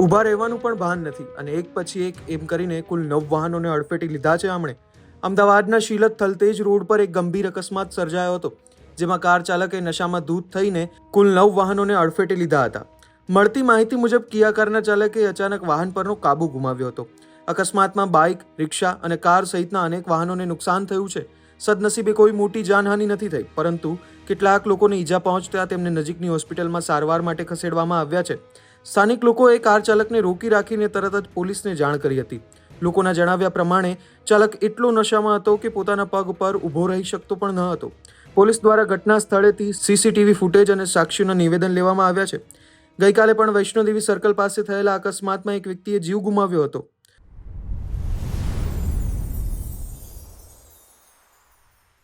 ઊભા રહેવાનું પણ ભાન નથી અને એક પછી એક એમ કરીને કુલ 9 વાહનોને અડફેટી લીધા છે આમણે. અમદાવાદના શીલત થલતેજ રોડ પર એક ગંભીર અકસ્માત સર્જાયો હતો, જેમાં કાર ચાલકે નશામાં ધૂત થઈને કુલ 9 વાહનોને અડફેટી લીધા હતા. મળતી માહિતી મુજબ કિયા કારના ચાલકે અચાનક વાહન પરનો કાબુ ગુમાવ્યો હતો. અકસ્માતમાં બાઇક, રિક્ષા અને કાર સહિતના અનેક વાહનોને નુકસાન થયું છે. સદનસીબે કોઈ મોટી જાનહાનિ નથી થઈ, પરંતુ કેટલાક લોકોને ઈજા પહોંચતા તેમને નજીકની હોસ્પિટલમાં સારવાર માટે ખસેડવામાં આવ્યા છે. સ્થાનિક લોકોએ કાર ચાલકને રોકી રાખીને તરત જ પોલીસને જાણ કરી હતી. લોકોના જણાવ્યા પ્રમાણે ચાલક એટલો નશામાં હતો કે પોતાના પગ પર ઊભો રહી શકતો પણ ન હતો. પોલીસ દ્વારા ઘટના સ્થળેથી સીસીટીવી ફૂટેજ અને સાક્ષીઓના નિવેદન લેવામાં આવ્યા છે. ગઈકાલે પણ વૈષ્ણોદેવી સર્કલ પાસે થયેલા અકસ્માતમાં એક વ્યક્તિએ જીવ ગુમાવ્યો હતો.